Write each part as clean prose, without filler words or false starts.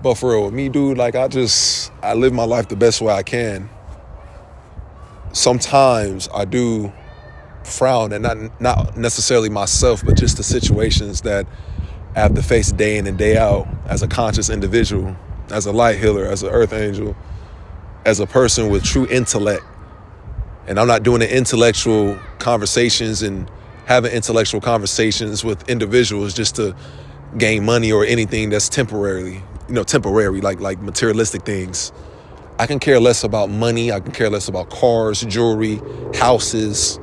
But for real, with me, dude, like I live my life the best way I can. Sometimes I do frown, and not necessarily myself, but just the situations that I have to face day in and day out as a conscious individual, as a light healer, as an earth angel, as a person with true intellect. And I'm not doing the intellectual conversations and having intellectual conversations with individuals just to gain money or anything that's temporary, like materialistic things. I can care less about money. I can care less about cars, jewelry, houses,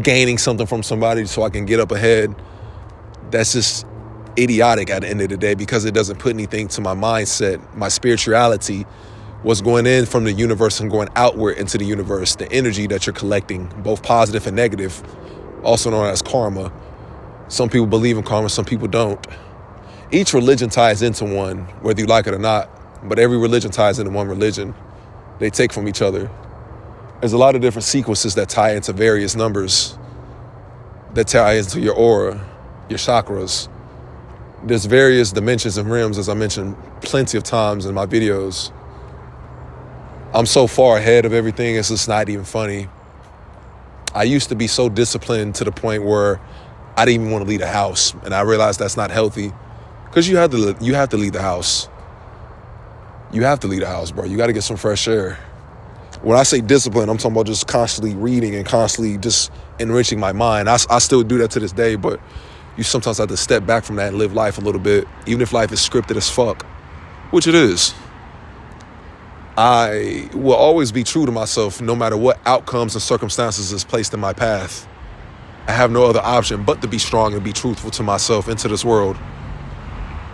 gaining something from somebody so I can get up ahead. That's just idiotic at the end of the day, because it doesn't put anything to my mindset, my spirituality, what's going in from the universe and going outward into the universe, the energy that you're collecting, both positive and negative, also known as karma. Some people believe in karma, some people don't. Each religion ties into one, whether you like it or not, but every religion ties into one religion. They take from each other. There's a lot of different sequences that tie into various numbers, that tie into your aura, your chakras. There's various dimensions and realms, as I mentioned plenty of times in my videos. I'm so far ahead of everything, it's just not even funny. I used to be so disciplined to the point where I didn't even want to leave the house, and I realized that's not healthy, because you have to leave the house. You have to leave the house, bro. You got to get some fresh air. When I say discipline, I'm talking about just constantly reading and constantly just enriching my mind. I still do that to this day, but you sometimes have to step back from that and live life a little bit, even if life is scripted as fuck, which it is. I will always be true to myself no matter what outcomes and circumstances is placed in my path. I have no other option but to be strong and be truthful to myself into this world.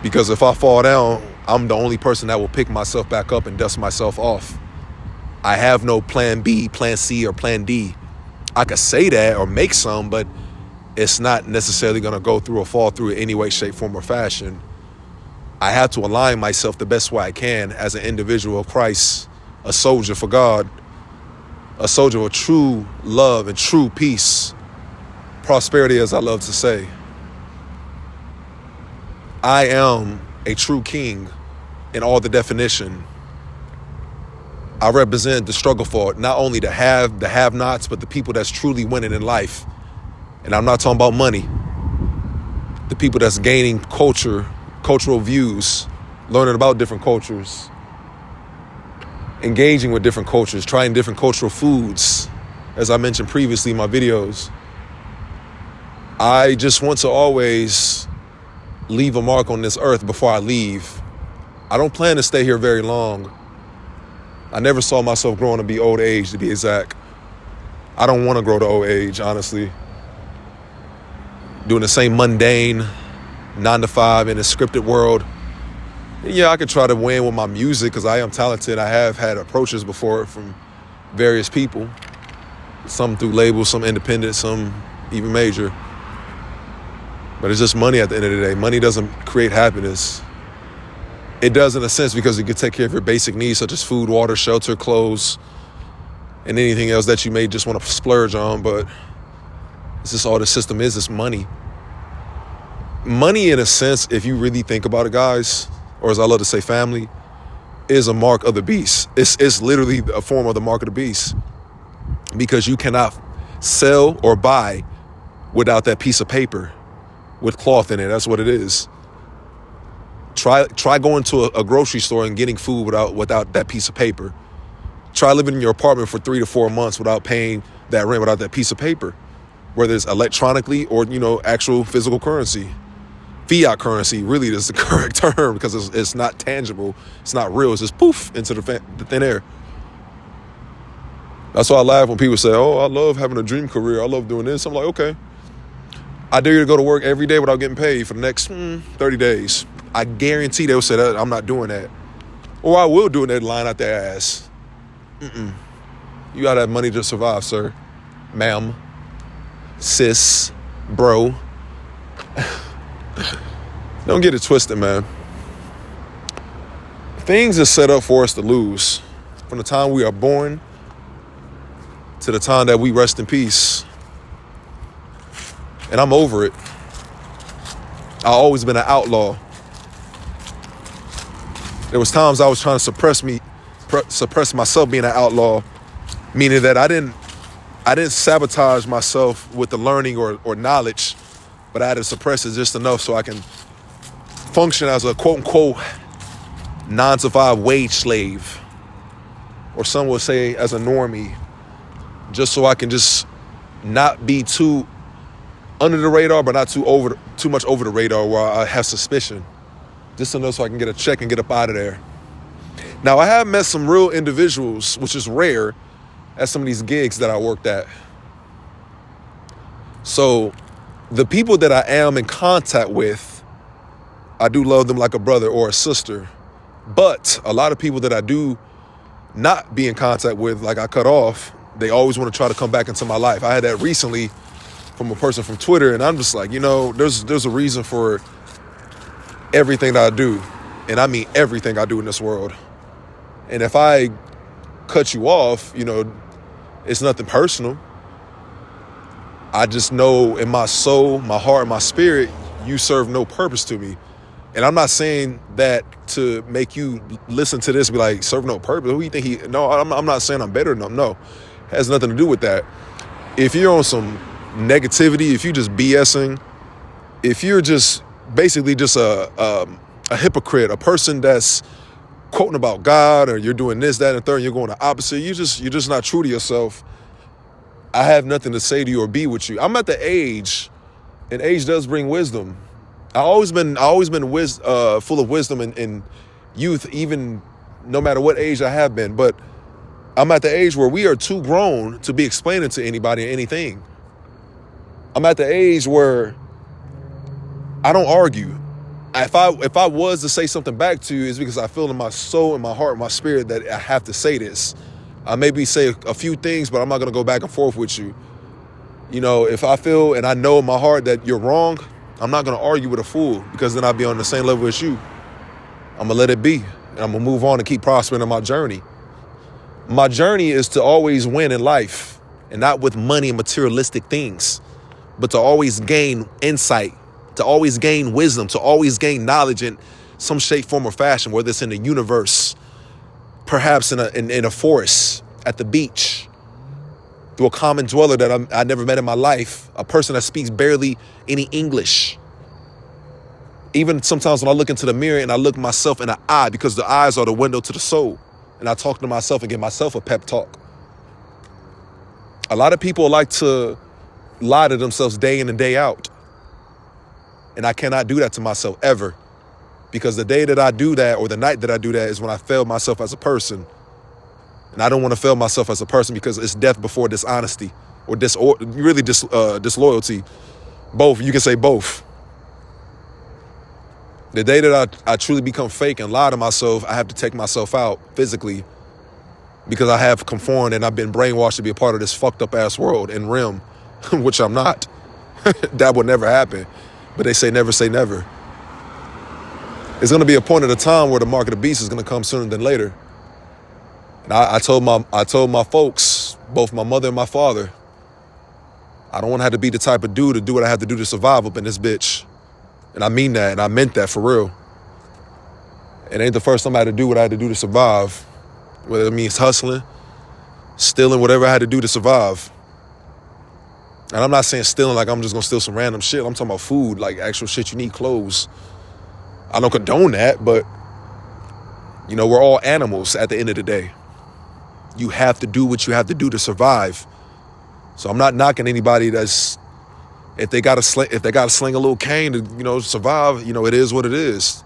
Because if I fall down, I'm the only person that will pick myself back up and dust myself off. I have no plan B, plan C, or plan D. I could say that or make some, but it's not necessarily going to go through or fall through in any way, shape, form, or fashion. I have to align myself the best way I can as an individual of Christ, a soldier for God, a soldier of true love and true peace, prosperity, as I love to say. I am a true king in all the definition. I represent the struggle for not only the have-nots, but the people that's truly winning in life. And I'm not talking about money. The people that's gaining cultural views, learning about different cultures, engaging with different cultures, trying different cultural foods, as I mentioned previously in my videos. I just want to always leave a mark on this earth before I leave. I don't plan to stay here very long. I never saw myself growing to be old age, to be exact. I don't want to grow to old age, honestly. Doing the same mundane 9 to 5 in a scripted world. Yeah, I could try to win with my music because I am talented. I have had approaches before from various people. Some through labels, some independent, some even major. But it's just money at the end of the day. Money doesn't create happiness. It does in a sense because it can take care of your basic needs such as food, water, shelter, clothes, and anything else that you may just want to splurge on. But it's just all the system is money. Money, in a sense, if you really think about it, guys, or as I love to say, family, is a mark of the beast. It's literally a form of the mark of the beast, because you cannot sell or buy without that piece of paper with cloth in it. That's what it is. Try going to a grocery store and getting food without that piece of paper. Try living in your apartment for 3 to 4 months without paying that rent, without that piece of paper, whether it's electronically or, actual physical currency. Fiat currency really is the correct term, because it's not tangible. It's not real. It's just poof into the thin air. That's why I laugh when people say, oh, I love having a dream career. I love doing this. I'm like, okay. I dare you to go to work every day without getting paid for the next 30 days. I guarantee they'll say that I'm not doing that. Or I will do it, and line out their ass. You gotta have money to survive, sir. Ma'am. Sis. Bro. Don't get it twisted, man. Things are set up for us to lose. From the time we are born to the time that we rest in peace. And I'm over it. I've always been an outlaw. There was times I was trying to suppress myself being an outlaw, meaning that I didn't sabotage myself with the learning or knowledge, but I had to suppress it just enough so I can function as a quote unquote 9-to-5 wage slave, or some would say as a normie, just so I can just not be too under the radar, but not too much over the radar where I have suspicion. Just enough so I can get a check and get up out of there. Now, I have met some real individuals, which is rare, at some of these gigs that I worked at. So the people that I am in contact with, I do love them like a brother or a sister. But a lot of people that I do not be in contact with, like I cut off, they always want to try to come back into my life. I had that recently from a person from Twitter, and I'm just like, there's a reason for everything that I do. And I mean everything I do in this world. And if I cut you off, it's nothing personal. I just know in my soul, my heart, my spirit, you serve no purpose to me. And I'm not saying that to make you listen to this and be like, serve no purpose. Who you think No, I'm not saying I'm better than them. No, it has nothing to do with that. If you're on some negativity, if you're just BSing, if you're just basically just a hypocrite, a person that's quoting about God, or you're doing this, that, and the third, and you're going the opposite, you're just not true to yourself, I have nothing to say to you or be with you. I'm at the age, and age does bring wisdom. I always been full of wisdom in youth, even no matter what age I have been. But I'm at the age where we are too grown to be explaining to anybody anything. I'm at the age where I don't argue. If I was to say something back to you, it's because I feel in my soul, in my heart, in my spirit that I have to say this. I maybe say a few things, but I'm not going to go back and forth with you. If I feel and I know in my heart that you're wrong, I'm not going to argue with a fool, because then I'll be on the same level as you. I'm going to let it be. And I'm going to move on and keep prospering in my journey. My journey is to always win in life, and not with money and materialistic things, but to always gain insight, to always gain wisdom, to always gain knowledge in some shape, form, or fashion, whether it's in the universe, perhaps in a forest, at the beach, through a common dweller that I never met in my life, a person that speaks barely any English. Even sometimes when I look into the mirror and I look myself in the eye, because the eyes are the window to the soul, and I talk to myself and give myself a pep talk. A lot of people like to lie to themselves day in and day out. And I cannot do that to myself ever. Because the day that I do that, or the night that I do that, is when I fail myself as a person. And I don't want to fail myself as a person, because it's death before dishonesty, or disloyalty. Both. You can say both. The day that I truly become fake and lie to myself, I have to take myself out physically, because I have conformed and I've been brainwashed to be a part of this fucked up ass world and realm, which I'm not. That would never happen. But they say never say never. There's going to be a point at a time where the mark of the beast is going to come sooner than later. And I told my folks, both my mother and my father, I don't want to have to be the type of dude to do what I have to do to survive up in this bitch. And I mean that, and I meant that for real. It ain't the first time I had to do what I had to do to survive, whether it means hustling, stealing, whatever I had to do to survive. And I'm not saying stealing like I'm just going to steal some random shit. I'm talking about food, like actual shit you need, clothes. I don't condone that, but, we're all animals at the end of the day. You have to do what you have to do to survive. So I'm not knocking anybody that's, if they got to sling a little cane to, survive, it is what it is.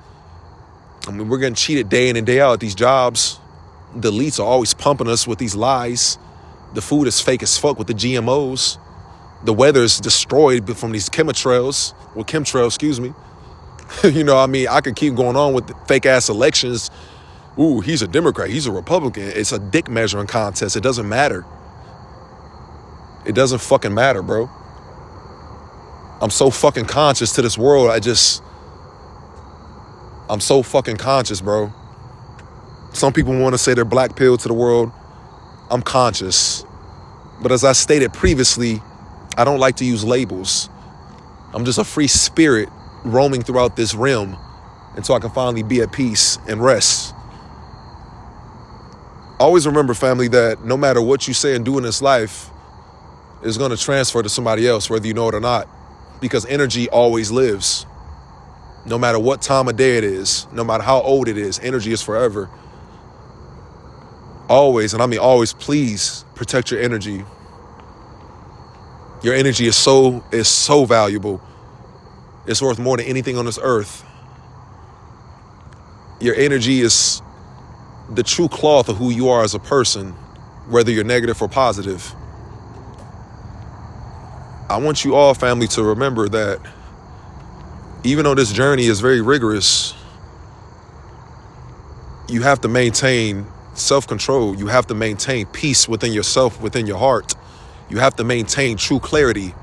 I mean, we're getting cheated day in and day out at these jobs. The elites are always pumping us with these lies. The food is fake as fuck with the GMOs. The weather is destroyed from these chemtrails. Excuse me. I could keep going on with the fake ass elections. Ooh, he's a Democrat, he's a Republican. It's a dick measuring contest. It doesn't matter. It doesn't fucking matter, bro. I'm so fucking conscious to this world. I'm so fucking conscious, bro. Some people want to say they're black pill to the world. I'm conscious. But as I stated previously, I don't like to use labels. I'm just a free spirit roaming throughout this realm until I can finally be at peace and rest. Always remember, family, that no matter what you say and do in this life is going to transfer to somebody else, whether you know it or not, because energy always lives. No matter what time of day it is, no matter how old it is, energy is forever. Always, and I mean always, please protect your energy. Your energy is so valuable. It's worth more than anything on this earth. Your energy is the true cloth of who you are as a person, whether you're negative or positive. I want you all, family, to remember that even though this journey is very rigorous, you have to maintain self-control. You have to maintain peace within yourself, within your heart. You have to maintain true clarity,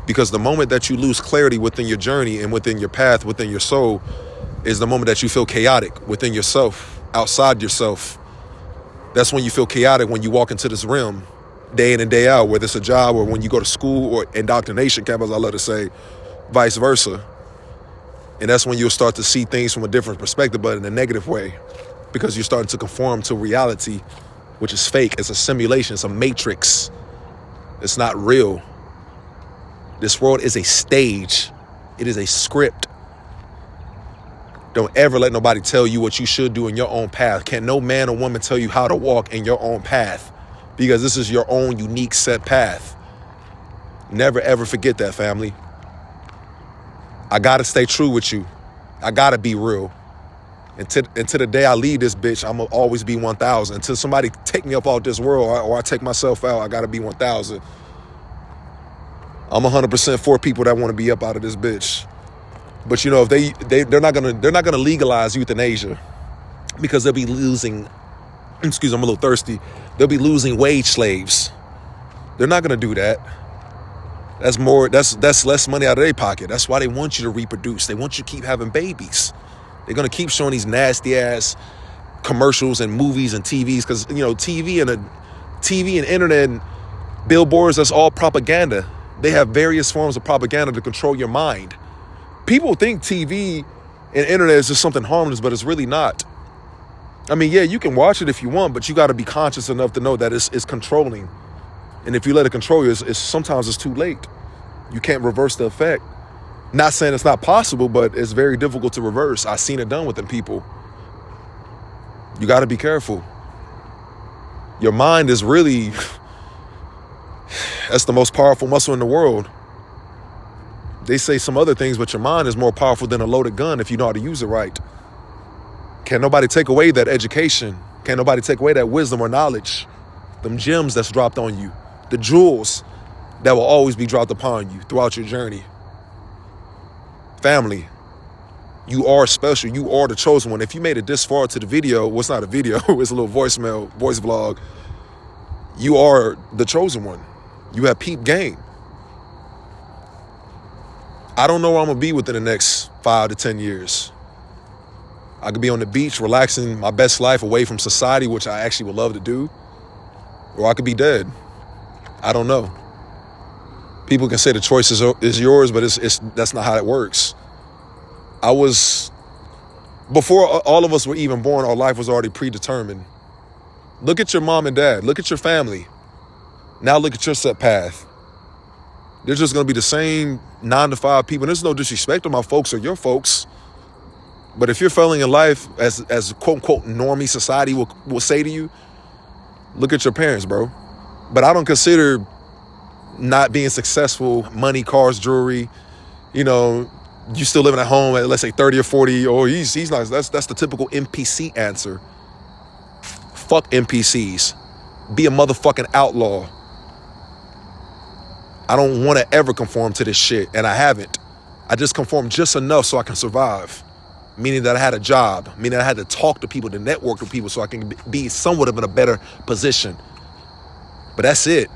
because the moment that you lose clarity within your journey and within your path, within your soul, is the moment that you feel chaotic within yourself, outside yourself. That's when you feel chaotic, when you walk into this realm day in and day out, whether it's a job or when you go to school or indoctrination camp, as I love to say, vice versa. And that's when you'll start to see things from a different perspective, but in a negative way, because you're starting to conform to reality, which is fake. It's a simulation. It's a matrix. It's not real. This world is a stage. It is a script. Don't ever let nobody tell you what you should do in your own path. Can no man or woman tell you how to walk in your own path, because this is your own unique set path. Never, ever forget that, family. I got to stay true with you. I got to be real. Until the day I leave this bitch, I'm going to always be 1,000. Until somebody take me up out this world or I take myself out, I got to be 1,000. I'm 100% for people that want to be up out of this bitch. But you know, if they're not gonna legalize euthanasia, because they'll be losing, excuse me, I'm a little thirsty. They'll be losing wage slaves. They're not gonna do that. That's less money out of their pocket. That's why they want you to reproduce. They want you to keep having babies. They're gonna keep showing these nasty ass commercials and movies and TVs, because you know, TV and internet and billboards, that's all propaganda. They have various forms of propaganda to control your mind. People think TV and internet is just something harmless, but it's really not. I mean, yeah, you can watch it if you want, but you got to be conscious enough to know that it's controlling. And if you let it control you, sometimes it's too late. You can't reverse the effect. Not saying it's not possible, but it's very difficult to reverse. I've seen it done within people. You got to be careful. Your mind is really, that's the most powerful muscle in the world. They say some other things, but your mind is more powerful than a loaded gun if you know how to use it right. Can't nobody take away that education. Can't nobody take away that wisdom or knowledge. Them gems that's dropped on you. The jewels that will always be dropped upon you throughout your journey. Family, you are special. You are the chosen one. If you made it this far to the video, well, it's not a video, it's a little voice vlog. You are the chosen one. You have peep game. I don't know where I'm going to be within the next 5 to 10 years. I could be on the beach, relaxing my best life away from society, which I actually would love to do. Or I could be dead. I don't know. People can say the choice is yours, but that's not how it works. Before all of us were even born, our life was already predetermined. Look at your mom and dad. Look at your family. Now look at your set path. They're just going to be the same 9 to 5 people. And there's no disrespect to my folks or your folks. But if you're failing in life, as quote unquote normie society will say to you, look at your parents, bro. But I don't consider not being successful, money, cars, jewelry, you know, you still living at home at, let's say, 30 or 40, or he's not. That's the typical NPC answer. Fuck NPCs. Be a motherfucking outlaw. I don't want to ever conform to this shit, and I haven't. I just conform just enough so I can survive, meaning that I had a job, meaning I had to talk to people, to network with people so I can be somewhat of in a better position. But that's it.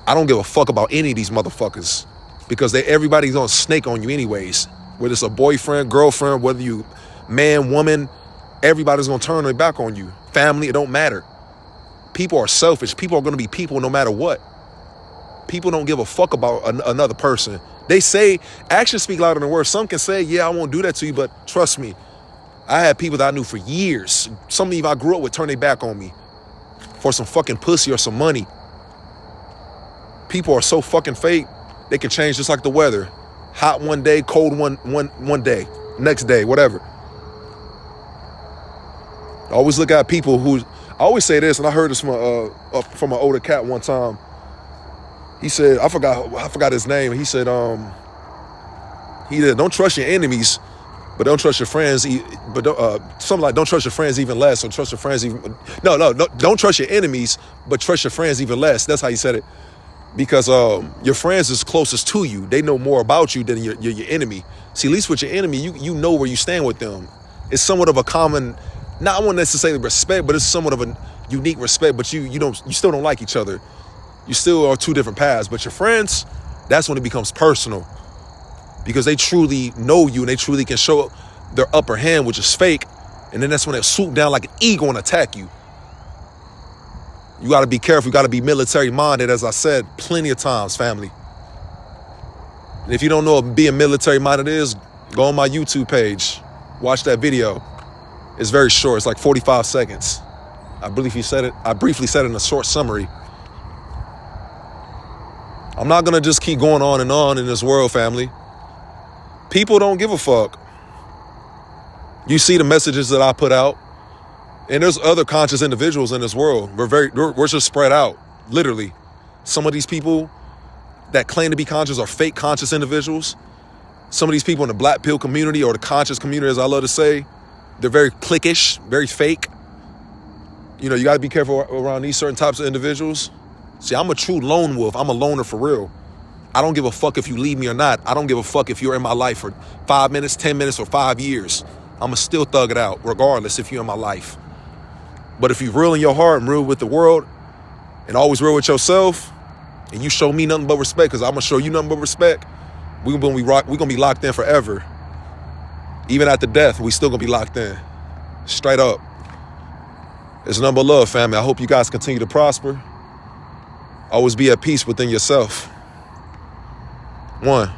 I don't give a fuck about any of these motherfuckers, because everybody's gonna snake on you anyways. Whether it's a boyfriend, girlfriend, whether you man, woman, everybody's gonna turn their back on you. Family, it don't matter. People are selfish. People are gonna be people no matter what. People don't give a fuck about another person. They say actions speak louder than words. Some can say, yeah, I won't do that to you, but trust me, I had people that I knew for years. Some even I grew up with turn their back on me. for some fucking pussy or some money. People are so fucking fake, they can change just like the weather. Hot one day, cold one day, next day, whatever. I always look at people who, I always say this, and I heard this from an older cat one time. He said, I forgot his name. He said, don't trust your enemies, but don't trust your friends. Something like, don't trust your friends even less, or trust your friends even. No, don't trust your enemies, but trust your friends even less. That's how he said it. Because your friends is closest to you. They know more about you than your enemy. See, at least with your enemy, you know where you stand with them. It's somewhat of a common, not one necessarily respect, but it's somewhat of a unique respect. But you still don't like each other. You still are two different paths. But your friends, that's when it becomes personal, because they truly know you and they truly can show their upper hand, which is fake. And then that's when they swoop down like an eagle and attack you. You got to be careful. You got to be military minded, as I said plenty of times, family. And if you don't know what being military minded is, go on my YouTube page. Watch that video. It's very short. It's like 45 seconds. I briefly said it in a short summary. I'm not going to just keep going on in this world, family. People don't give a fuck. You see the messages that I put out. And there's other conscious individuals in this world. We're just spread out, literally. Some of these people that claim to be conscious are fake conscious individuals. Some of these people in the black pill community, or the conscious community, as I love to say, they're very cliquish, very fake. You know, you got to be careful around these certain types of individuals. See, I'm a true lone wolf. I'm a loner for real. I don't give a fuck if you leave me or not. I don't give a fuck if you're in my life for 5 minutes, 10 minutes, or 5 years. I'ma still thug it out, regardless if you're in my life. But if you're real in your heart and real with the world, and always real with yourself, and you show me nothing but respect, because I'm gonna show you nothing but respect, we're gonna be locked in forever. Even after death, we still gonna be locked in. Straight up. It's nothing but love, family. I hope you guys continue to prosper. Always be at peace within yourself. 1.